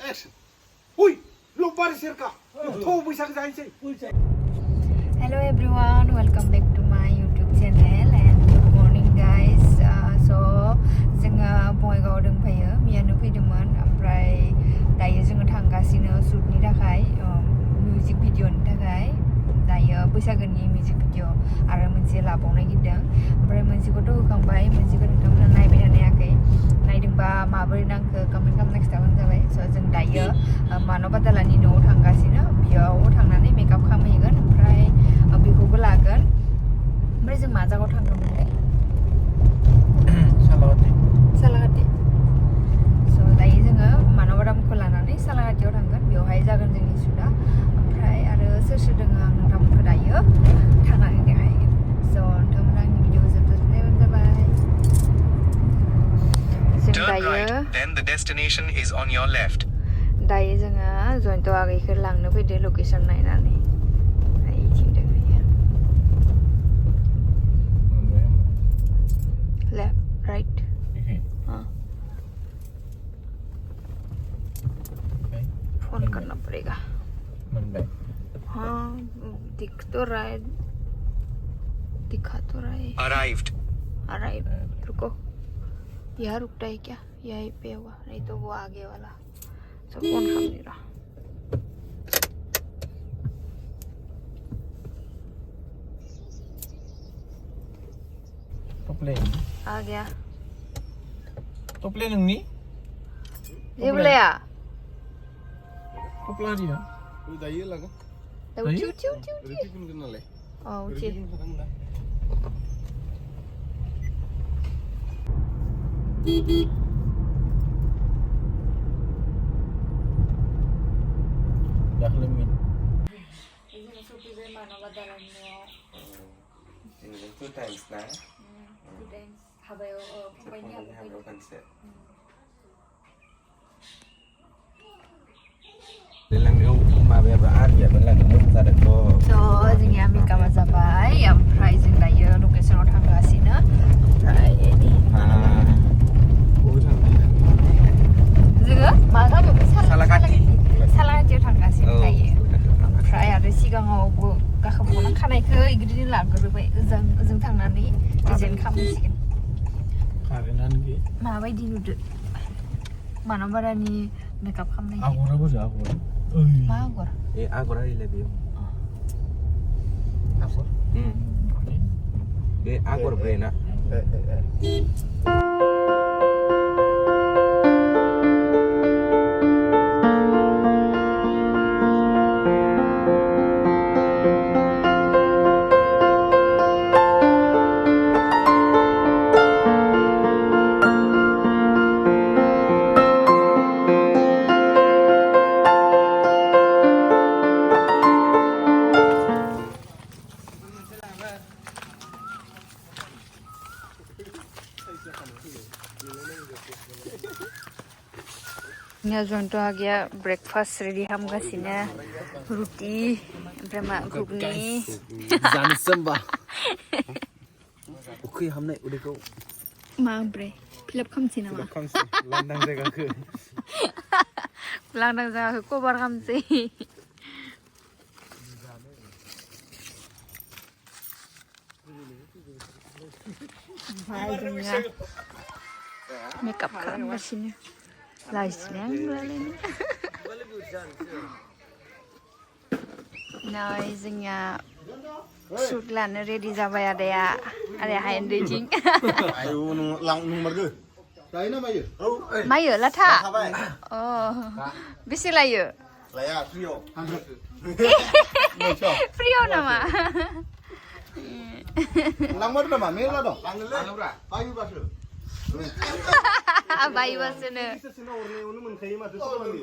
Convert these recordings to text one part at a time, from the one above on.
Action. Hui, look bari serka. Thau Baisag जाइसै. Hello everyone, welcome back to my YouTube channel and good morning guys. So जोङो बङाइगावआव दंफैयो मैयानो फैदोंमोन ओमफ्राय दायो जोङो थांगासिनो शूटनि थाखाय मिउजिक भिडिअनि थाखाय दायो बैसागोनि मिउजिक भिडिअ आरो मोनसे लाबावनो नागिरदों ओमफ्राय मोनसेखौथ' होखांबाय मोनसेखौ नोंथांमोना नायबाय थानो हायाखै नायदोंबा माबोरै नांखो कमेन्ट खालामना खिथाबानो जाबाय स' जों दायो मानबा दालानि न'आव थांगासिनो बेयाव थांनानै मेकआप खालामहैगोन ओमफ्राय बेखौबो लागोन ओमफ्राय जों मा जायगायाव थांगोनमोनलाय सालाकाति स' दायो जोङो मानबा दामखौ लानानै सालाकातियाव थांगोन बेवहाय जागोन जोंनि सुटआ ओमफ्राय आरो सोर सोर दङ आं नोंथांमोनखौ दायो थांनानै देखायगोन स' नोंथांमोना आंनि भिडिअखौ जोबजासिम नायबानो जाबाय जों दायो Then the destination is on your left. दायो जोङो जयन्त आगैखौ लांनो फैदो लकेसन नायनानै left, right. फोन करना पड़ेगा हाँ दिख तो रहा है दिखा तो रहा है Arrived. रुको यहाँ रुकता है क्या यहीं पे हुआ नहीं तो वो आगे वाला सब फोन काम नहीं रहा आ गया Toplen nang ni? ये बोले या Topla dia. Udah iya lah kan? ciu ciu ciu Riti pun kenal ya. oh Riti ciu pun kenal lah. Dah lemin. ini supi be mana badalannya In 2 times na. tidak habayo pokoknya Have concept. Lang yêu mà bây giờ ăn vậy vẫn là nước ra được cô. so जोंनिया मेकआपा जाबाय ओमफ्राय जों दायो लकेसनाव थांगासिनो ओमफ्राय ini जोङो मा गामियाव सालाकातियाव थांगासिनो दायो ओमफ्राय आरो सिगाङावबो गाखोबावना खानायखौ इदिनो लाग्रोबाय ओजों थांनानै डिजाइन खालामसिगोन Karenan ki. माबायदि नुदो मानबारानि मेकआप खालामनाय Agora boja agora. मा आगर Agora ele viu. Agora. Agora brena. Jayanta आगैया ब्रेकफास्ट रेडि खालामगासिनो रुटि ओमफ्राय मा घुगनि जानोसै होमबा. Ukhै हामनाय उदैखौ मा ओमफ्राय फिलाप खालामसै नामा खामसै लांदां जायगाखौ लांदां जायगाखौ कभार खालामसै ओमफ्राय जोंनिया मेकआप खालामगासिनो लाजिलाय आं रायलायनो नै जोंनिया सुट लानो रेडि जाबाय आदाया हायेन दैजिं Ayo lang margo. Lain na mayo. मायो लाथा अ बेसे लायो Laya trio. फ्रियाव नामा Lang mar na ma, mera dong. Lang ra. Ayo baso. बायोबासोनो Sesina orne unu मोनखायो माथो सोलोंनो.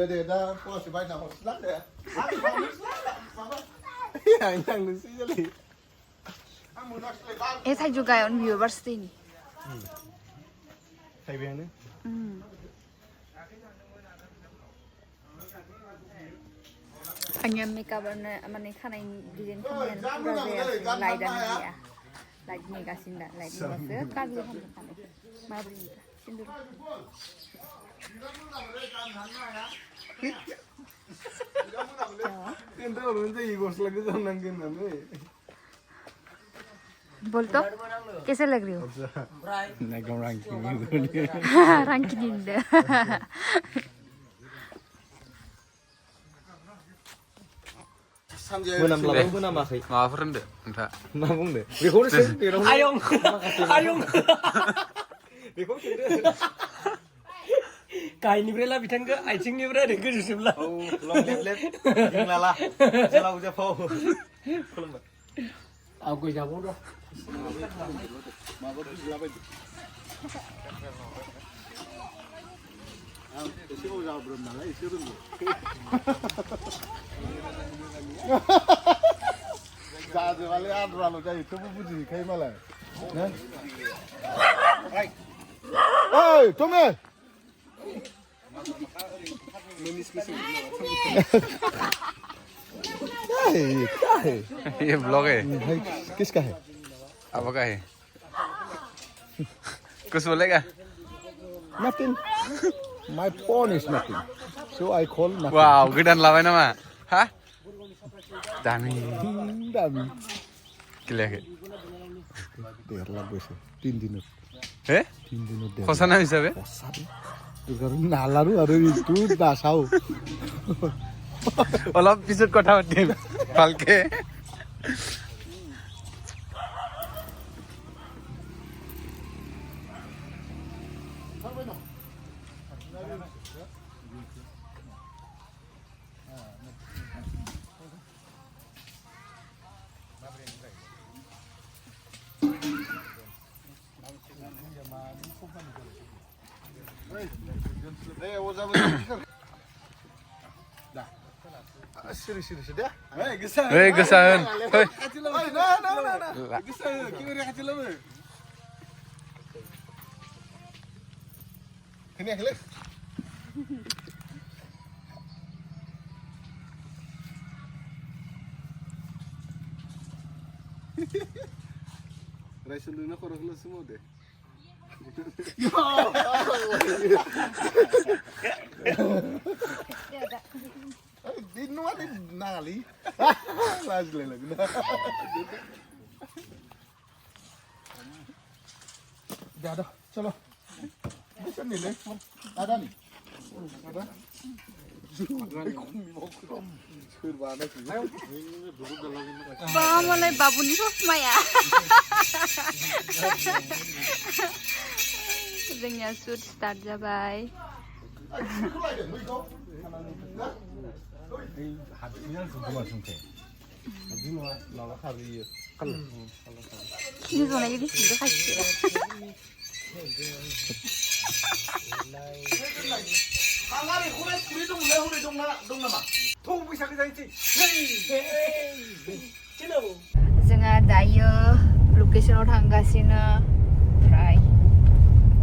दे दा फवासे बायना हरस्ला दे. Yang nusi jali. Amu naksle bal. ए थाइजौ गायन इउनिभार्सिटिनि थाइबायानो. आंनिया मेकआपानो माने खानायनि डिजाइन खालामनायानो पुरा जायासै लाइटआनो गैया लाइट नेगासिनो दा लाइट नेगासो काजु खालामनो सानो माबोरै सिन्दुर Ente orang itu igos lagi senang gini. बोल तो कैसे लग रही हो Naikam ranking gitu. ranking inde मोनामलाबाय मोनामाखै माबाफोर होनदो नोंथाङा मा बुंदो बेखौनो सों बेनाव आयं आयं बेखौ सोंदो गाहायनिफ्राय ला बिथांखो आथिंनिफ्राय ओरै गोजौसिमला औ लं लेप लेप दिंलाला जेलाव जाफाव खुलुमबाय आं गय जाबाव र' Mabuk sebelah itu. Isi mau jawab belum malah isi dulu. Jadi kali ada lalu jadi itu puji kayak malah. Hey, Tommy. Menis kesini. ये ब्लॉग है किसका है? आपका है कुछ बोलेगा Nothing. My phone is nothing. So I call nothing. वाव गोदान लाबाय नामा हा दामी Dami. गेलेयाखै Derlah bos. 3 दिन. हे 3 दिन derlah. खसाना हिसाबै Itu nalaru ada itu dasau. অলপ পিছত কথা পাতিম ভালকে Serius dah. Hei gesahan hei Nah. Gesahan, gimana kecil lu? Ini ya, Klis. Rai selu nak orang kelas semua deh. Dino ada nali. Lagi lagi. Dah, चलो. Bisa nih le. Ada nih. Ada. बा मलाई बाबुनि ससमाया जोंनिया shoot start जाबाय खिनि जनाय बायदि सिन्दुर खाथियो Angari kulit kulit dong nama. Tuh bisa kita ini. जोंहा दायो लकेसनाव थांगासिनो ओमफ्राय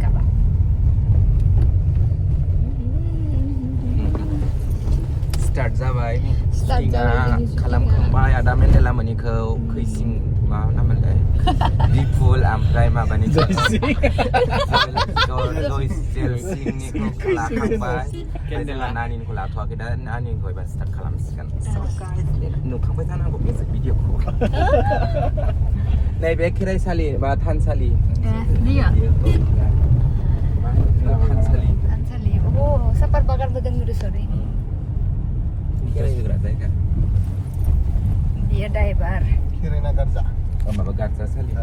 गाबा स्टार्ट जाबाय Start जाबाय, खालामखांबाय आदा मेन्देला मोनिखौ खैसिं मा नामोनलाय दिफुल ओमफ्राय माबानिखौ लयसेल सिंनिखौ लाखांबाय जोंहा नानिखौ लाथ'वाखै दा नानिखौ एबा स्टार्ट खालामसिगोन नुखांबाय जानांगौ मिउजिक भिडिअखौ नैबे खेराइसालि बा थानसालि Nia थानसालि Ansali oh sapar bakar badang udah sore ini खेराइ होग्रा जायगा dia driver Kirena Garza. माबा गारजासालि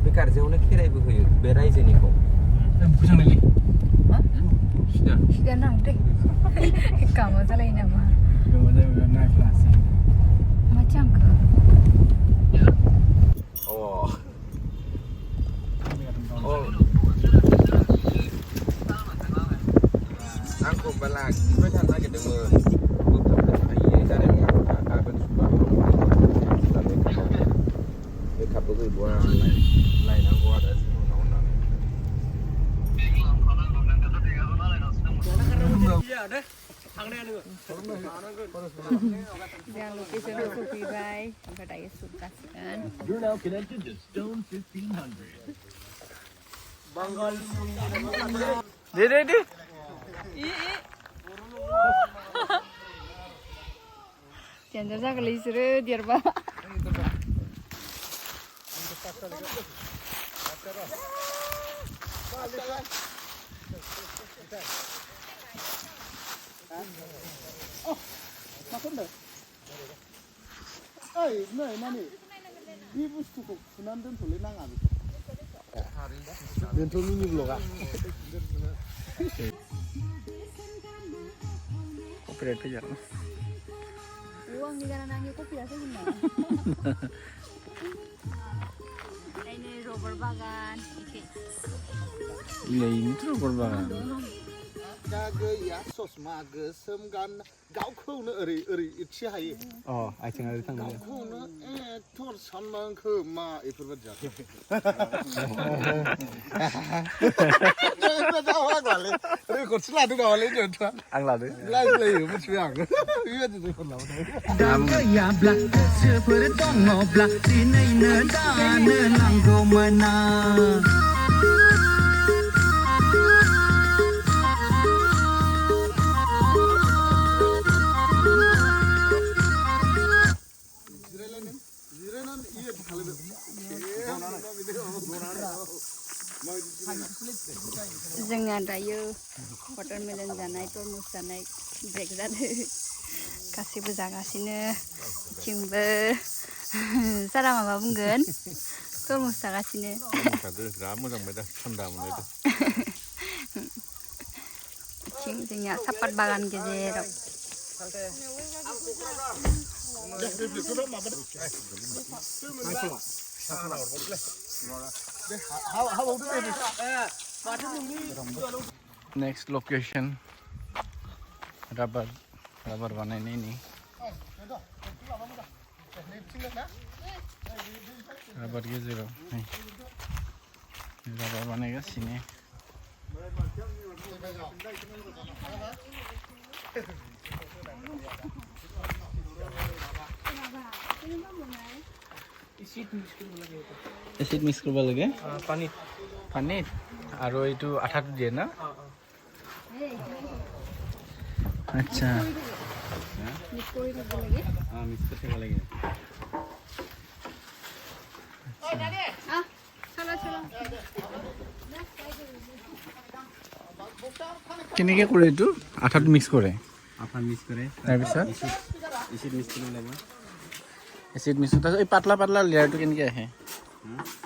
बे गारजायावनो खेराइबो होयो बे रायजोनिखौ sudah nang deh kamu salah ini nama macam ke oh आंखौ बाला खिबाय थानो नागिरदोंमोन बोखाबनो जानाय नङा गाबोन मेकआपबो गैबावा लायनांगौ आरो उनाव Jangan location sufify. Sampai daya sukasikan. You're now connected to Stone 1500. Deh. Jangan jangan kali seru dia bah. Copyright aja. Uang di kanan angin kok biasa gimana? Ini rubber bagan. Gila ini tuh berbangan. Ya sos maga semgan gaukौनो ओरै इथि हायो आथिङा ओरै थाङो गावखौनो थर सानमांखो मा इफोरबायदि जाथो रेकर्डसो लादों नामालै जोंथ' आं लादो लायलायो मिथिबाय आं बेबायदि रेकर्ड लाबाय दाम गैयाब्ला गोसोफोर दङब्ला दिनैनो दानो नांगौमोना जोंहा दायो वाटारमेलन जानाय तरमुज जानाय ब्रेक जादों गासैबो जागासिनो बिथिंबो सारा माबा बुंगोन तरमुज जागासिनो बिराद मोजां मोनदों थान्दा मोनदों बिथिं जोंनिया सापात बागान गेजेराव Next location rubber बानायनाय ini rubber गेजेराव rubber बानायगासिनो এচিড মিক্স কৰিব লাগে পানীত আৰু এইটো আঠাটো দিয়ে না আচ্ছা মিক্স কৰি দিব লাগে মিক্স কৰি থাকিব লাগে কেনেকৈ কৰে এইটো আঠাটো মিক্স কৰে আঠা মিক্স কৰে তাৰপিছত এচিড মিক্স কৰিব লাগিব এচিড মিক্স তাৰপিছত এই পাতলা পাতলা লেয়াৰটো কেনেকৈ আহে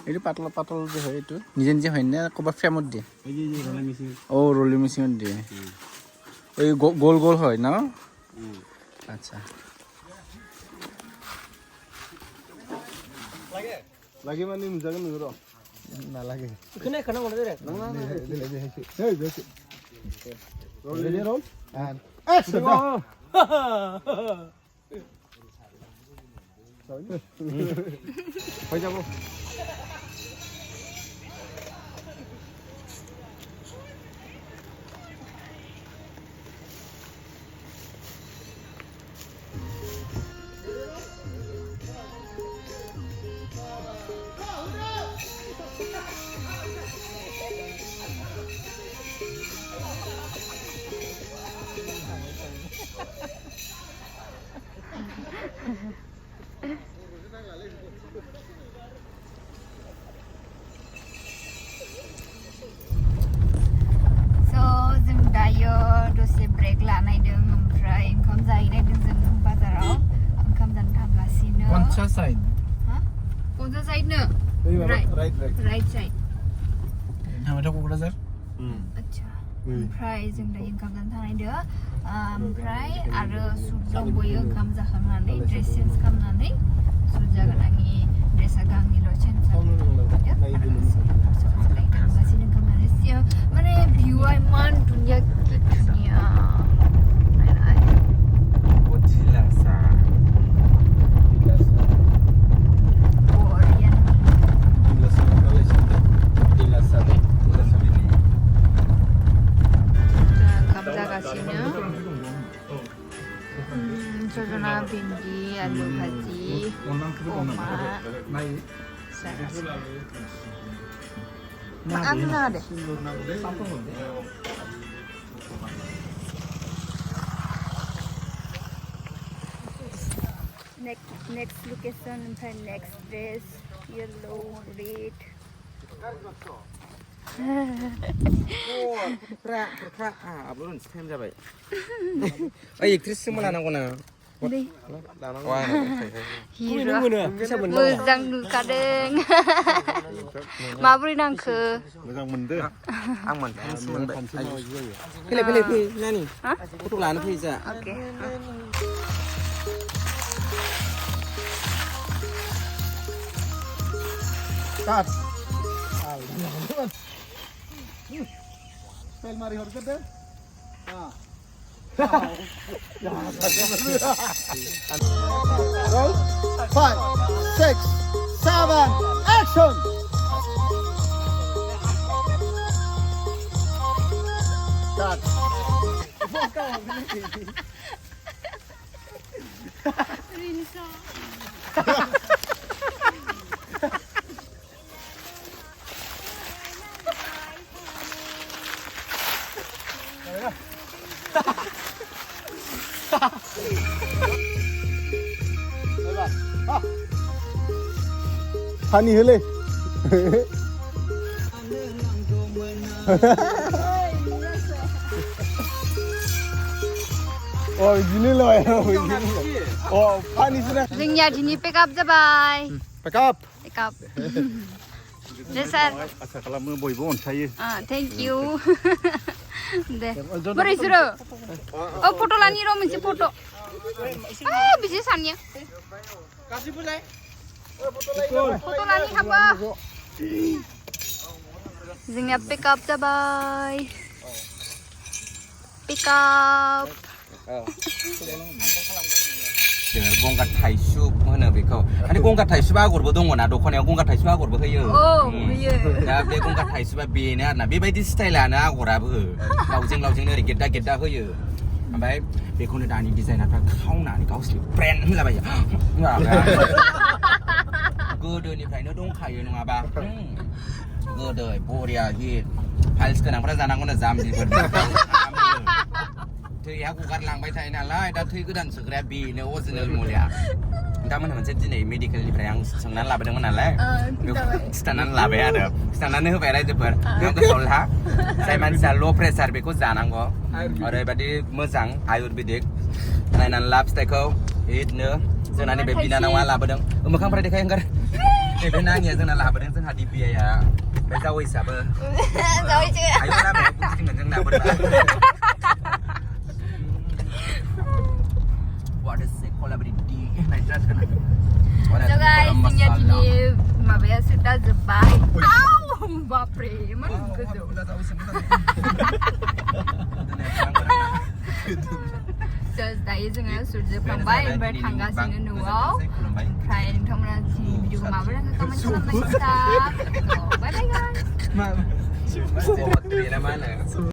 এইটো পাতল পাতল যে হয় এইটো নিজে নিজে হয় নে ক'ৰবাত ফ্ৰেমত দিয়ে এই যে ৰলিং মেচিন অঁ ৰলিং মেচিনত দিয়ে এই গোল গোল হয় ন আচ্ছা লাগে মানে মোজাকে নুৰ নালাগে কোনে খানা বনাই দে Ready roll and action হৈ যাব dose break लानायदों ओमफ्राय ओंखाम जाहैनायदों जों बाजाराव ओंखाम जानो थांगासिनो पन्चा साइड हा पन्चा साइड नो राइट साइड हामाथा कक्राझार अच्छा ओमफ्राय जों दायो ओंखाम जानो थांनायदों ओमफ्राय आरो सुट दंबोयो ओंखाम जाखांनानै ड्रेस चेन्ज खालामनानै सुट जागोन आंनि ड्रेसा गांनैल' चेन्ज थांगासिनो ओंखाम जानो माने भिउआ इमान दुनिया दुनिया Ano na deh? Next location and next dress yellow red. belum stem jabai. Ay, Chris malah nang kona. Deh. Wah, Hero. Muzang nukadeng. Mabri nang ke. Mogang mende. aman. Pilih, nani? Hah? Untuk lana pizza. Oke. Start. Spell mari horket deh. Roll. 5, 6, 7, action. Start. Hani hele. Oh, gini loh ya. Oh, Hani sudah. Zingnya dini pick up jabai. Pick up. Pick up. Dasar. Asa kalamnya boy-boy saya. Thank you. Deh. Beri suruh. Oh, foto lani ro mesti foto. Bisa sannya. Kasih pulai. Foto lani apa? Zingnya pick up jabai. Pick up. gongkat thai soup hono beko ani gongkat thai soup agorबो दङ ना दखनायाव गंगार थाइसुब आगरबो होयो दा बे गंगार थाइसुबा बेनो आरोना बेबायदि स्टाइलानो आगराबो लावजें ओरै गेद्दा होयो ओमफ्राय बेखौनो दानि डिजाइनारफ्रा खावनानै गावसोर ब्रेन्ड होलाबायो गोदोनिफ्रायनो दंखायो नङाबा गोदो बरिया हिट फाइल्स गोनांफ्रा जानांगौनो जाम्बिफोर थैया गगारलांबाय थायो नालाय दा थै गोदान सोग्राया बेनो अरिजिनेल मुलिया नोंथांमोनहा मोनसे दिनै मेडिकेलनिफ्राय आं सोंनानै लाबोदोंमोन नालाय खिथानानै लाबाय आरो खिथानानै होबाय रायजोफोर गोसोआव ला जाय मानसिया ल' प्रेसार बेखौ जानांगौ ओरैबायदि मोजां आयुर्वेदिक नायनानै ला फिथाइखौ बिदिनो जोंना नैबे बिनानावा लाबोदों मोखांफ्रा देखाय ओंखार नैबे नानिया जोंना लाबोदों जोंहा दिबियाया बे जावैसाबो आयौ लामाया बुंथिगोन जों लाबोदों So guys, tinggal di mabaya sudah jebai. Au, bapre, emang gitu. So tadi jangan sudah pambai bertangga sini nuau. Try nonton video mabaya kamu jangan lupa. Bye bye guys.